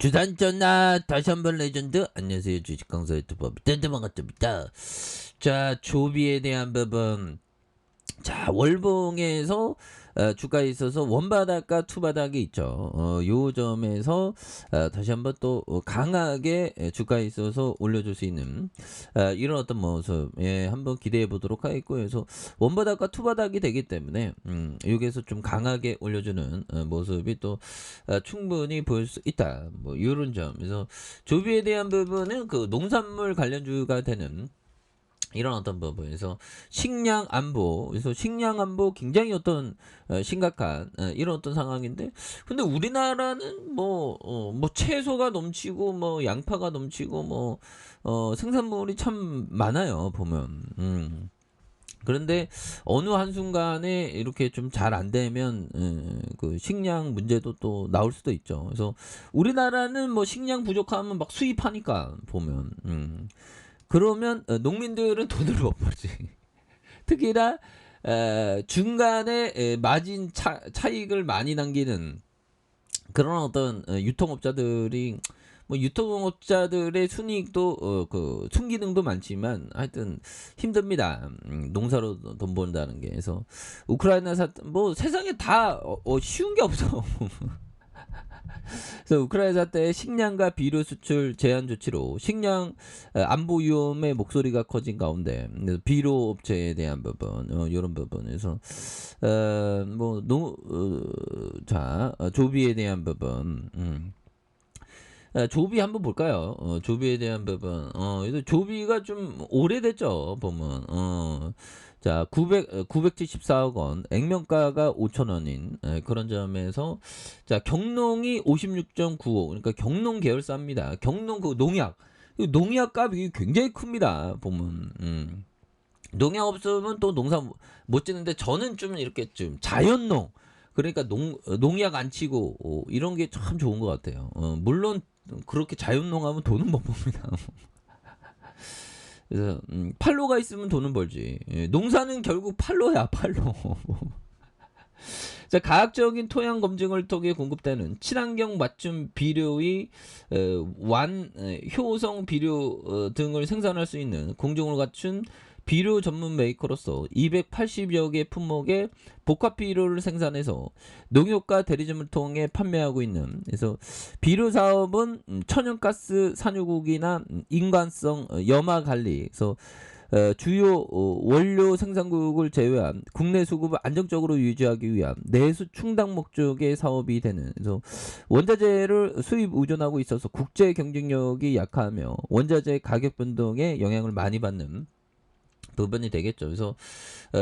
주단전나 다시 한번 레전드. 안녕하세요, 주식 강사 유튜버 뜬뜬한것입니다. 자, 조비에 대한 부분. 자, 월봉에서 주가에 있어서 원바닥과 투바닥이 있죠. 요 점에서 다시 한번 또 강하게 주가에 있어서 올려줄 수 있는 이런 어떤 모습 한번 기대해 보도록 하겠고요. 그래서 원바닥과 투바닥이 되기 때문에 여기에서 좀 강하게 올려주는 모습이 또 충분히 보일 수 있다. 뭐 이런 점. 그래서 조비에 대한 부분은 그 농산물 관련주가 되는 이런 어떤 부분에서 식량 안보, 그래서 식량 안보 굉장히 어떤 심각한 이런 어떤 상황인데, 근데 우리나라는 뭐 채소가 넘치고 뭐 양파가 넘치고 뭐 생산물이 참 많아요 보면. 그런데 어느 한순간에 이렇게 좀 잘 안 되면 그 식량 문제도 또 나올 수도 있죠. 그래서 우리나라는 뭐 식량 부족하면 막 수입하니까 보면. 그러면 농민들은 돈을 못 벌지. 특히나 중간에 마진 차익을 많이 남기는 그런 어떤 유통업자들이, 뭐 유통업자들의 순이익도 그 순기능도 많지만 하여튼 힘듭니다. 농사로 돈 번다는 게. 그래서 우크라이나 뭐 세상에 다 쉬운 게 없어. 그래서 우크라이나 사태의 식량과 비료 수출 제한 조치로 식량 안보 위험의 목소리가 커진 가운데 비료 업체에 대한 부분, 이런 부분에서 조비에 대한 부분. 조비 한번 볼까요? 조비에 대한 부분. 조비가 좀 오래됐죠, 보면. 자, 974억 원, 액면가가 5천 원인 그런 점에서, 자, 경농이 56.95, 그러니까 경농 계열사입니다. 경농 그 농약, 농약 값이 굉장히 큽니다, 보면. 농약 없으면 또 농사 못 짓는데, 저는 좀 이렇게 좀 자연농, 그러니까 농약 안 치고 이런 게 참 좋은 것 같아요. 물론 그렇게 자연농하면 돈은 못 법니다. 그래서 팔로가 있으면 돈은 벌지. 농사는 결국 팔로야, 팔로. 자, 과학적인 토양 검증을 통해 공급되는 친환경 맞춤 비료의 효성 비료 등을 생산할 수 있는 공정을 갖춘 비료 전문 메이커로서 280여 개 품목의 복합 비료를 생산해서 농협과 대리점을 통해 판매하고 있는, 그래서 비료 사업은 천연가스 산유국이나 인간성 염화 관리, 그래서 주요 원료 생산국을 제외한 국내 수급을 안정적으로 유지하기 위한 내수 충당 목적의 사업이 되는, 그래서 원자재를 수입 의존하고 있어서 국제 경쟁력이 약하며 원자재 가격 변동에 영향을 많이 받는 부분이 되겠죠. 그래서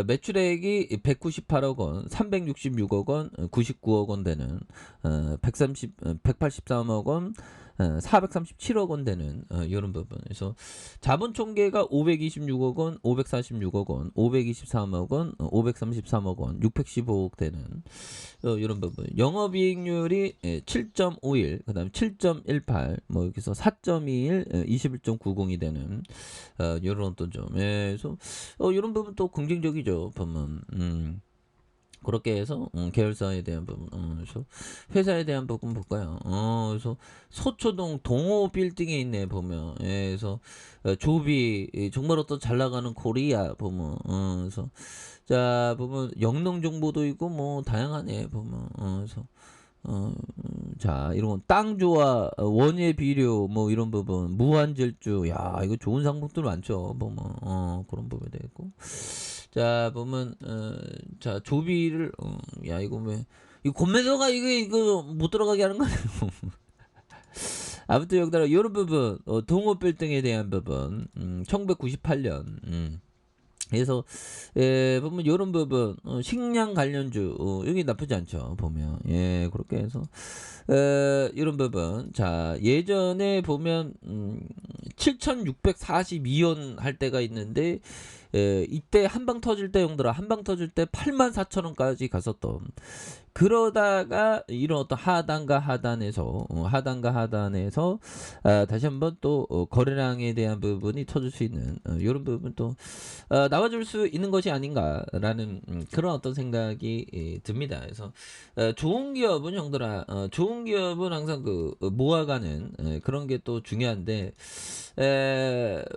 매출액이 198억 원, 366억 원, 99억 원 되는 183억 원, 437억 원 되는 이런 부분. 그래서 자본 총계가 526억 원, 546억 원, 523억 원, 533억 원, 615억 되는 이런 부분. 영업이익률이 7.51, 그다음에 7.18, 뭐 여기서 4.21, 21.90이 되는 이런 어떤 점. 그래서 이런 부분 또 긍정적이죠, 보면. 그렇게 해서 계열사에 대한 부분, 그래서 회사에 대한 부분 볼까요? 그래서 서초동 동호 빌딩에 있네 보면. 그래서 조비 정말 어떤 잘 나가는 코리아 보면. 그래서 자 보면 영농 정보도 있고 뭐 다양하네 보면. 그래서 자 이런 땅 좋아, 원예 비료 뭐 이런 부분, 무한질주, 야 이거 좋은 상품들 많죠 보면. 그런 부분이 되고. 자 보면 자 조비를 야 이거 왜 이거 건매도가 이거 못 들어가게 하는 거 아니에요? 아무튼 여기다가 이런 부분, 동호 빌딩에 대한 부분, 1998년. 그래서 보면 이런 부분, 식량 관련주 여기 나쁘지 않죠 보면. 그렇게 해서 이런 부분. 자 예전에 보면 7,642원 할 때가 있는데 이때 한방 터질 때 형들아 한방 터질 때 84,000원까지 갔었던 그러다가 이런 어떤 하단과 하단에서 다시 한번 또 거래량에 대한 부분이 터질 수 있는 이런 부분 또 나와줄 수 있는 것이 아닌가라는 그런 어떤 생각이 듭니다. 그래서 좋은 기업은 형들아 좋은 기업은 항상 그 모아가는 그런 게 또 중요한데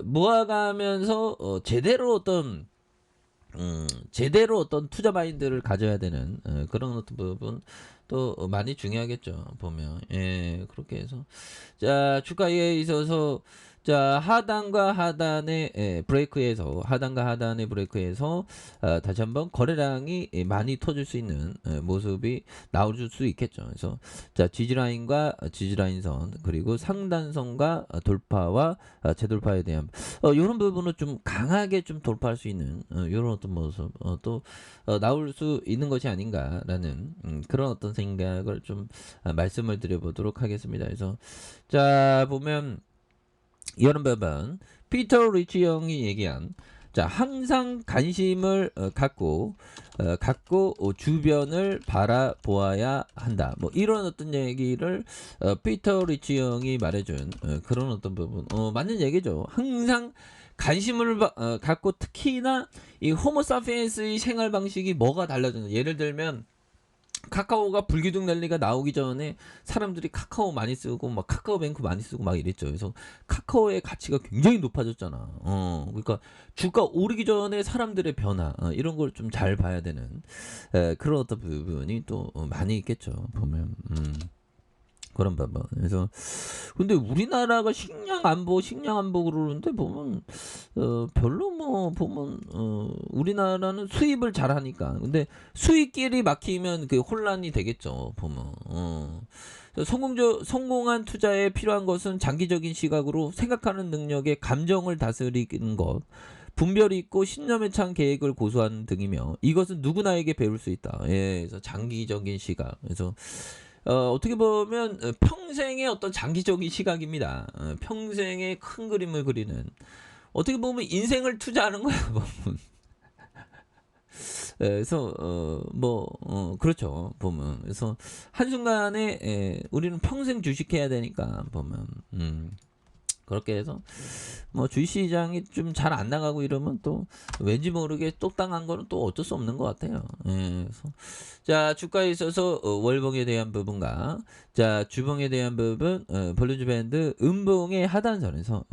모아가면서 제대로 어떤 투자 마인드를 가져야 되는 그런 어떤 부분 또 많이 중요하겠죠. 보면 그렇게 해서 자 주가에 있어서 자 하단과 하단의 브레이크에서 다시 한번 거래량이 많이 터질 수 있는 모습이 나올 수 있겠죠. 그래서 자 지지라인과 지지라인선 그리고 상단선과 돌파와 재돌파에 대한 이런 부분을 좀 강하게 좀 돌파할 수 있는 이런 어떤 모습 또 나올 수 있는 것이 아닌가라는 그런 어떤 생각을 좀 말씀을 드려보도록 하겠습니다. 그래서 자 보면 이런 부분 피터 리치 형이 얘기한 자 항상 관심을 갖고 주변을 바라보아야 한다. 뭐 이런 어떤 얘기를 피터 리치 형이 말해준 그런 어떤 부분 맞는 얘기죠. 항상 관심을 갖고 특히나 이 호모사피엔스의 생활 방식이 뭐가 달라지는 예를 들면 카카오가 불기둥 랠리가 나오기 전에 사람들이 카카오 많이 쓰고 막 카카오뱅크 많이 쓰고 막 이랬죠. 그래서 카카오의 가치가 굉장히 높아졌잖아. 그러니까 주가 오르기 전에 사람들의 변화 이런 걸 좀 잘 봐야 되는 그런 어떤 부분이 또 많이 있겠죠. 보면 그런 부분. 그래서 근데 우리나라가 식량 안보 그러는데 보면 별로 뭐 보면 우리나라는 수입을 잘하니까 근데 수입길이 막히면 그 혼란이 되겠죠. 보면 성공한 투자에 필요한 것은 장기적인 시각으로 생각하는 능력의 감정을 다스리는 것. 분별이 있고 신념에 찬 계획을 고수하는 등이며 이것은 누구나에게 배울 수 있다. 그래서 장기적인 시각. 그래서 어떻게 보면 평생의 어떤 장기적인 시각입니다. 평생의 큰 그림을 그리는 어떻게 보면 인생을 투자하는 거야. 보면. 그래서 그렇죠. 보면 그래서 한순간에 우리는 평생 주식해야 되니까 보면 그렇게 해서 뭐 주식시장이 좀 잘 안 나가고 이러면 또 왠지 모르게 똑당한 거는 또 어쩔 수 없는 것 같아요. 그래서 자 주가에 있어서 월봉에 대한 부분과 자 주봉에 대한 부분 볼린저 밴드 음봉의 하단선에서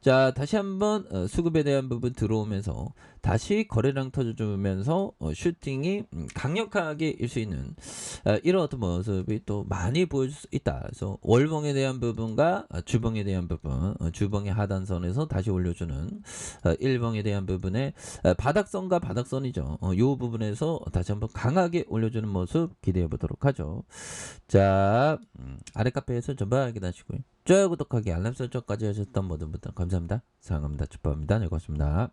자 다시 한번 수급에 대한 부분 들어오면서 다시 거래량 터져주면서 슈팅이 강력하게 일 수 있는 이런 어떤 모습이 또 많이 보여줄 수 있다. 그래서 월봉에 대한 부분과 주봉에 대한 부분 주봉의 하단선에서 다시 올려주는 일봉에 대한 부분에 바닥선과 바닥선이죠. 이 부분에서 다시 한번 강하게 올려주는 모습 기대해 보도록 하죠. 자 아래 카페에서 전부 확인하시고요. 좋아요 구독하기 알람 설정까지 하셨던 모든 분들 감사합니다. 사랑합니다. 축복합니다. 네, 고맙습니다.